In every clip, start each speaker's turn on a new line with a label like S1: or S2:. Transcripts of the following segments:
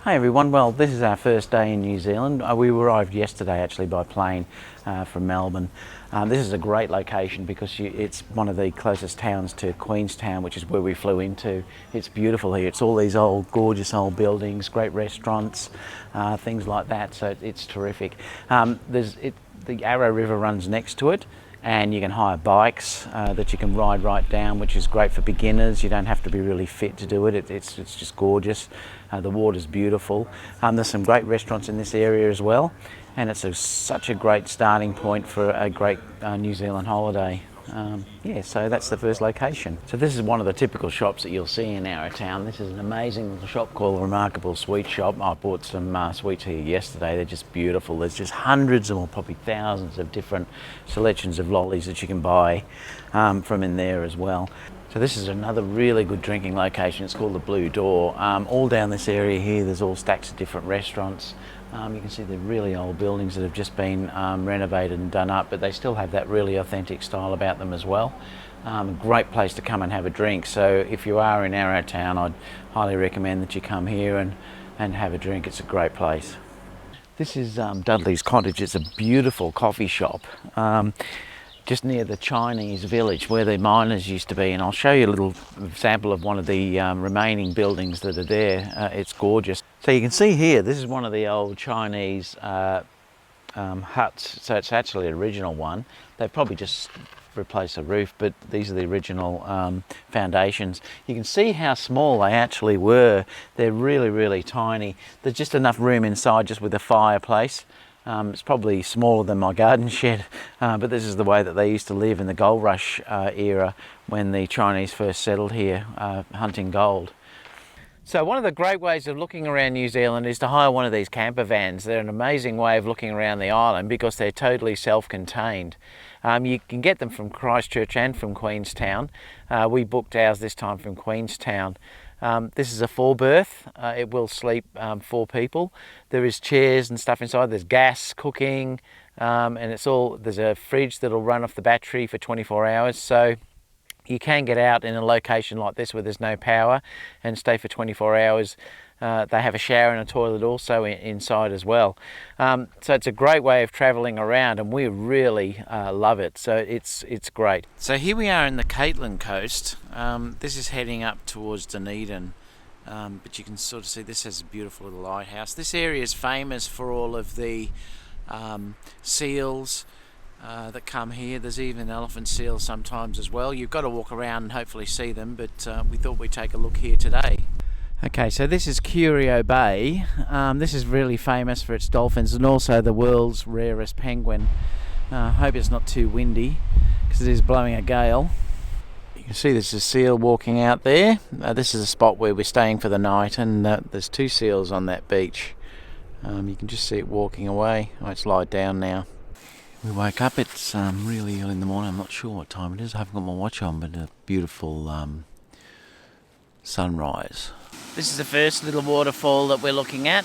S1: Hi everyone, well this is our first day in New Zealand. We arrived yesterday actually by plane from Melbourne. This is a great location because it's one of the closest towns to Queenstown, which is where we flew into. It's beautiful here. It's all these old, gorgeous old buildings, great restaurants, things like that, so it's terrific. The Arrow River runs next to it, and you can hire bikes that you can ride right down, which is great for beginners. You don't have to be really fit to do it. It's just gorgeous. The water's beautiful. There's some great restaurants in this area as well, and it's such a great starting point for a great New Zealand holiday. So that's the first location. So this is one of the typical shops that you'll see in Arrowtown. This is an amazing little shop called Remarkable Sweet Shop. I bought some sweets here yesterday. They're just beautiful. There's just hundreds or probably thousands of different selections of lollies that you can buy from in there as well. So this is another really good drinking location. It's called the Blue Door. All down this area here, there's all stacks of different restaurants. You can see the really old buildings that have just been renovated and done up, but they still have that really authentic style about them as well. Great place to come and have a drink. So if you are in Arrowtown, I'd highly recommend that you come here and have a drink. It's a great place. This is Dudley's Cottage. It's a beautiful coffee shop. Just near the Chinese village where the miners used to be, and I'll show you a little sample of one of the remaining buildings that are there. It's gorgeous. So you can see here, this is one of the old Chinese huts, so it's actually an original one. They've probably just replaced the roof, but these are the original foundations. You can see how small they actually were. They're really tiny. There's just enough room inside just with a fireplace. It's probably smaller than my garden shed, but this is the way that they used to live in the gold rush era when the Chinese first settled here hunting gold. So one of the great ways of looking around New Zealand is to hire one of these camper vans. They're an amazing way of looking around the island because they're totally self-contained. You can get them from Christchurch and from Queenstown. We booked ours this time from Queenstown. This is a 4-berth. It will sleep 4 people. There is chairs and stuff inside. There's gas cooking, and there's a fridge that'll run off the battery for 24 hours. So you can get out in a location like this where there's no power and stay for 24 hours. They have a shower and a toilet also inside as well. So it's a great way of travelling around, and we really love it. So it's great. So here we are in the Catlins Coast. This is heading up towards Dunedin, but you can sort of see this has a beautiful little lighthouse. This area is famous for all of the seals that come here. There's even elephant seals sometimes as well. You've got to walk around and hopefully see them, but we thought we'd take a look here today. Okay, so this is Curio Bay. This is really famous for its dolphins and also the world's rarest penguin. Hope it's not too windy because it is blowing a gale. You can see there's a seal walking out there. This is a spot where we're staying for the night, and there's 2 seals on that beach. You can just see it walking away. Oh, it's lied down now. We woke up, it's really early in the morning. I'm not sure what time it is. I haven't got my watch on, but a beautiful sunrise. This is the first little waterfall that we're looking at.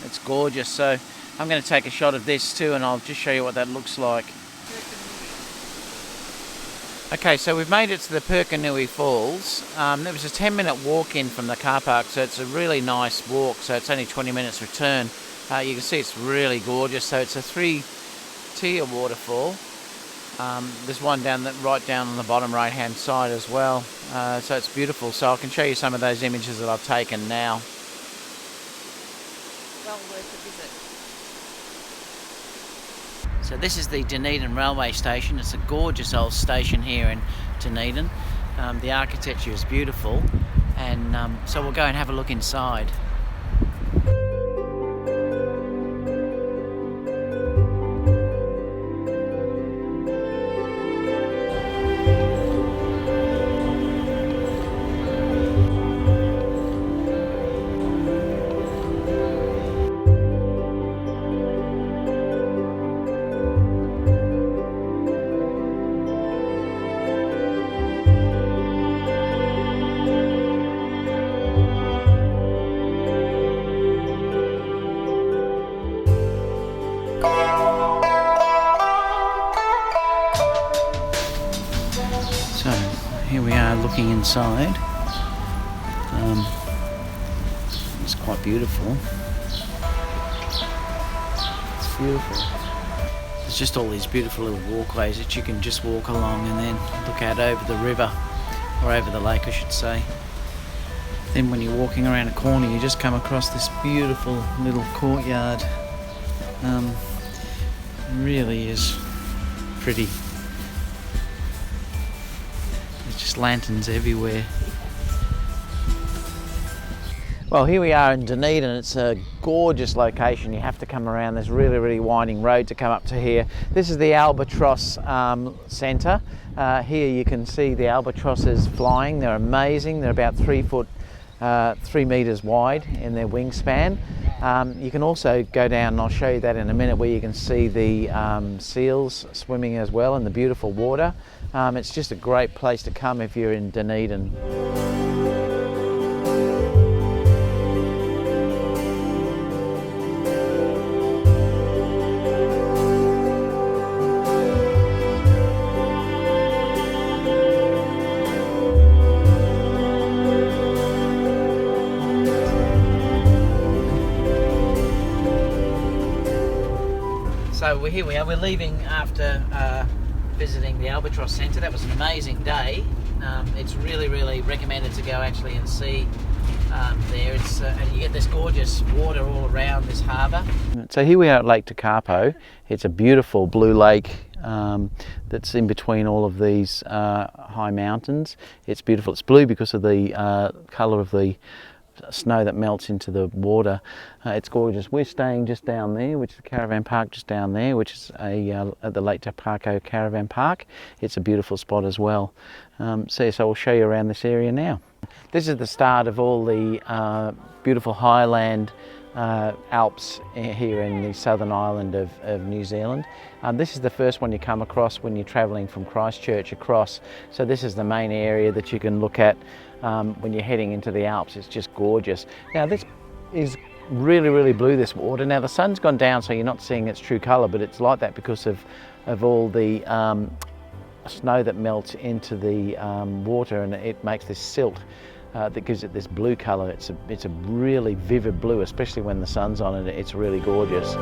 S1: It's gorgeous, so I'm going to take a shot of this too, and I'll just show you what that looks like. Okay, so we've made it to the Pukenui Falls. There was a 10-minute walk in from the car park, so it's a really nice walk, so it's only 20 minutes return. You can see it's really gorgeous, so it's a 3-tier waterfall. There's one right down on the bottom right hand side as well, so it's beautiful. So I can show you some of those images that I've taken now.
S2: Well worth a visit.
S1: So this is the Dunedin railway station. It's a gorgeous old station here in Dunedin. The architecture is beautiful, and so we'll go and have a look inside. Here we are looking inside. It's quite beautiful. It's beautiful. There's just all these beautiful little walkways that you can just walk along and then look out over the river, or over the lake I should say. Then when you're walking around a corner you just come across this beautiful little courtyard. Really is pretty. There's just lanterns everywhere. Well, here we are in Dunedin. It's a gorgeous location. You have to come around this really winding road to come up to here. This is the Albatross centre. Here you can see the albatrosses flying. They're amazing. They're about 3 metres wide in their wingspan. You can also go down, and I'll show you that in a minute, where you can see the seals swimming as well in the beautiful water. It's just a great place to come if you're in Dunedin. So here we are, we're leaving after visiting the Albatross Centre. That was an amazing day. It's really recommended to go actually and see there. And you get this gorgeous water all around this harbour. So here we are at Lake Tekapo. It's a beautiful blue lake that's in between all of these high mountains. It's beautiful. It's blue because of the colour of the snow that melts into the water. It's gorgeous. We're staying just down there, which is the caravan park just down there, which is at the Lake Tekapo Caravan Park. It's a beautiful spot as well. So I'll show you around this area now. This is the start of all the beautiful highland Alps here in the southern island of New Zealand. This is the first one you come across when you're travelling from Christchurch across. So this is the main area that you can look at when you're heading into the Alps. It's just gorgeous. Now this is really blue, this water. Now the sun's gone down so you're not seeing its true colour, but it's like that because of all the snow that melts into the water, and it makes this silt that gives it this blue colour. It's a really vivid blue, especially when the sun's on it. It's really gorgeous.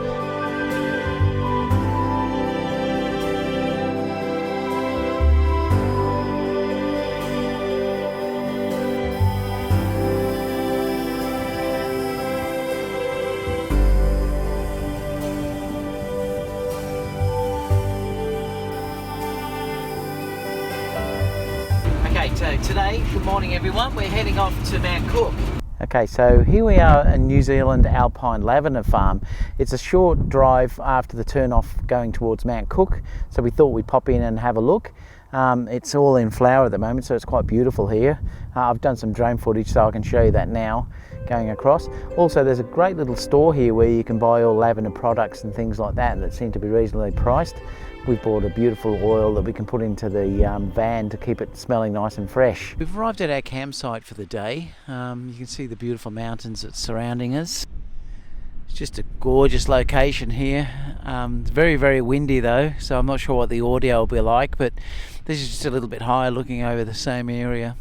S1: So today, good morning everyone, we're heading off to Mount Cook. Okay, so here we are in New Zealand Alpine Lavender Farm. It's a short drive after the turn off going towards Mount Cook, so we thought we'd pop in and have a look. It's all in flower at the moment, so it's quite beautiful here. I've done some drone footage so I can show you that now going across. Also, there's a great little store here where you can buy all lavender products and things like that seem to be reasonably priced. We've bought a beautiful oil that we can put into the van to keep it smelling nice and fresh. We've arrived at our campsite for the day. You can see the beautiful mountains that's surrounding us. It's just a gorgeous location here. It's very windy though, so I'm not sure what the audio will be like, but this is just a little bit higher looking over the same area.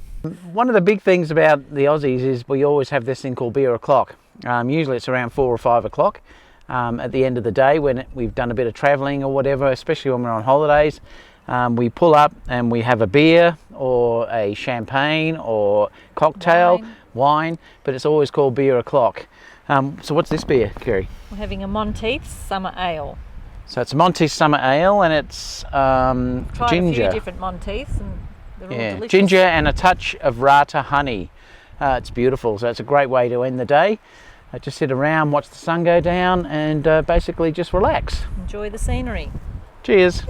S1: One of the big things about the Aussies is we always have this thing called beer o'clock. Usually it's around 4 or 5 o'clock. At the end of the day when we've done a bit of travelling or whatever, especially when we're on holidays, we pull up and we have a beer or a champagne or cocktail, wine, but it's always called beer o'clock. So what's this beer, Kerry?
S2: We're having a Monteith's Summer Ale.
S1: So it's a Monteith's Summer Ale, and it's
S2: Tried
S1: ginger.
S2: a few different Monteiths and they're all delicious.
S1: Ginger and a touch of rata honey. It's beautiful, so it's a great way to end the day. Just sit around, watch the sun go down, and basically just relax.
S2: Enjoy the scenery.
S1: Cheers.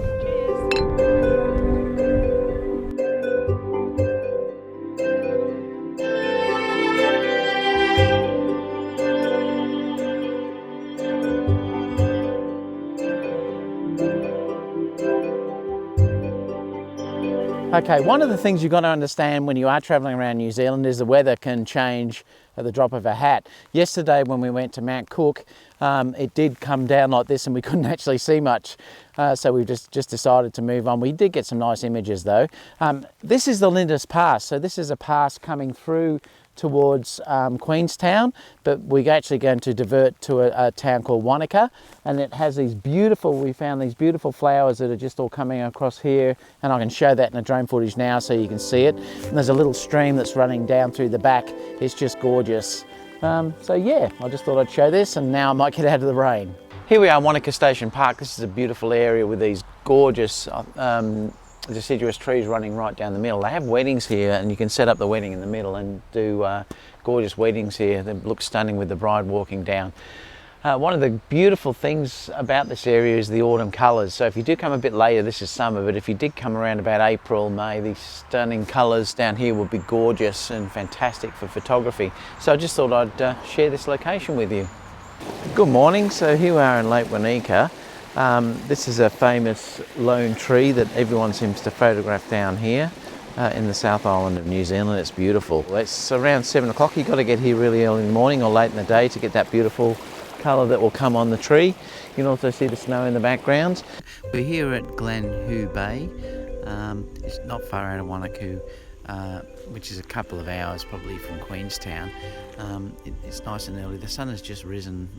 S1: Okay, one of the things you've got to understand when you are travelling around New Zealand is the weather can change at the drop of a hat. Yesterday when we went to Mount Cook, it did come down like this and we couldn't actually see much, so we just decided to move on. We did get some nice images though. This is the Lindis Pass, so this is a pass coming through towards Queenstown, but we're actually going to divert to a town called Wanaka, and it has these beautiful, we found these beautiful flowers that are just all coming across here, and I can show that in the drone footage now so you can see it. And there's a little stream that's running down through the back. It's just gorgeous. So yeah, I just thought I'd show this, and now I might get out of the rain. Here we are, Wanaka Station Park. This is a beautiful area with these gorgeous deciduous trees running right down the middle. They have weddings here, and you can set up the wedding in the middle and do gorgeous weddings here. They look stunning with the bride walking down. One of the beautiful things about this area is the autumn colours. So if you do come a bit later, this is summer, but if you did come around about April, May, these stunning colours down here will be gorgeous and fantastic for photography. So I just thought I'd share this location with you. Good morning. So here we are in Lake Wanaka. This is a famous lone tree that everyone seems to photograph down here in the South Island of New Zealand. It's beautiful. It's around 7 o'clock. You've got to get here really early in the morning or late in the day to get that beautiful colour that will come on the tree. You can also see the snow in the background. We're here at Curio Bay. It's not far out of Wanaka, which is a couple of hours probably from Queenstown. It's nice and early. The sun has just risen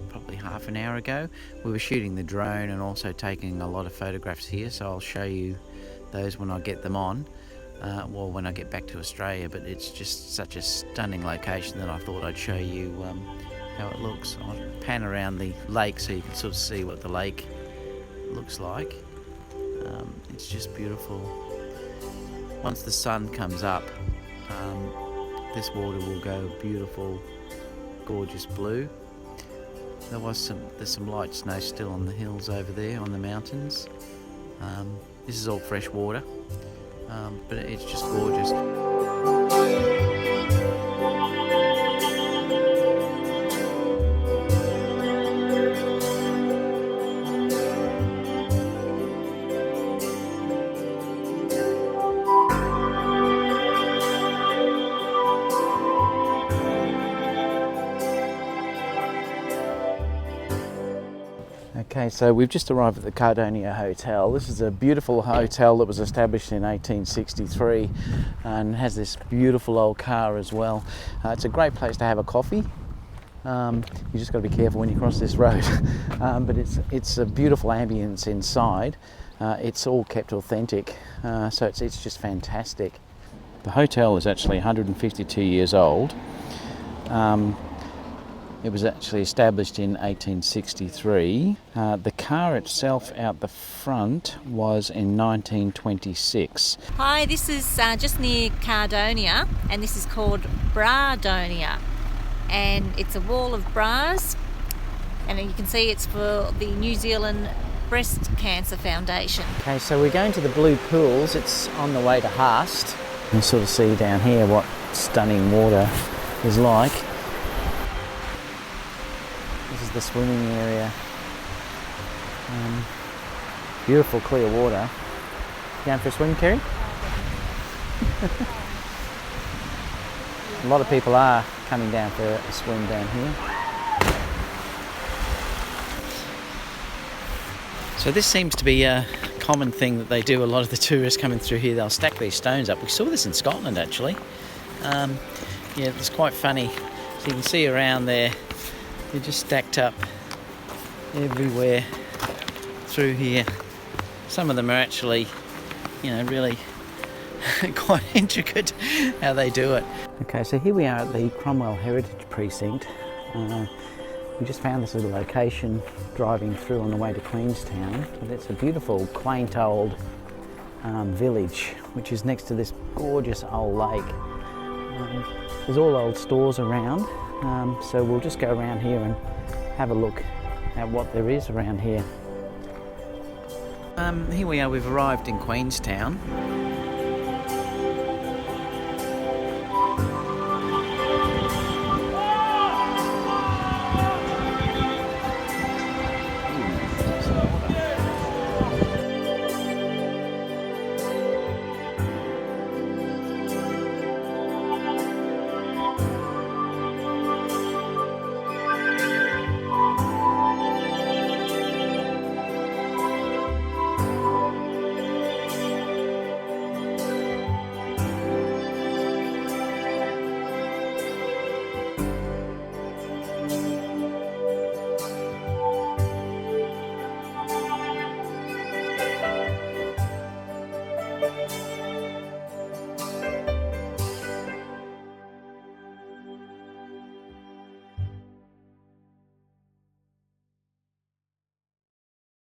S1: probably half an hour ago. We were shooting the drone and also taking a lot of photographs here, so I'll show you those when I get them on, or when I get back to Australia. But it's just such a stunning location that I thought I'd show you how it looks. I'll pan around the lake so you can sort of see what the lake looks like. It's just beautiful. Once the sun comes up, this water will go beautiful, gorgeous blue. There's some light snow still on the hills over there, on the mountains. This is all fresh water, but it's just gorgeous. Okay, so we've just arrived at the Cardrona Hotel. This is a beautiful hotel that was established in 1863 and has this beautiful old car as well. It's a great place to have a coffee. You just got to be careful when you cross this road. But it's a beautiful ambience inside. It's all kept authentic, so it's just fantastic. The hotel is actually 152 years old. It was actually established in 1863. The car itself out the front was in 1926.
S2: Hi, this is just near Cardrona, and this is called Bradonia, and it's a wall of bras, and you can see it's for the New Zealand Breast Cancer Foundation.
S1: Okay, so we're going to the Blue Pools. It's on the way to Haast. You can sort of see down here what stunning water is like. This is the swimming area. Beautiful clear water. You going for a swim, Kerry? A lot of people are coming down for a swim down here. So this seems to be a common thing that they do. A lot of the tourists coming through here, they'll stack these stones up. We saw this in Scotland actually. Yeah, it's quite funny. So you can see around there, they're just stacked up everywhere through here. Some of them are actually, really quite intricate how they do it. Okay, so here we are at the Cromwell Heritage Precinct. We just found this little location driving through on the way to Queenstown, but it's a beautiful, quaint old village which is next to this gorgeous old lake. There's all old stores around, so we'll just go around here and have a look at what there is around here. Here we are, we've arrived in Queenstown.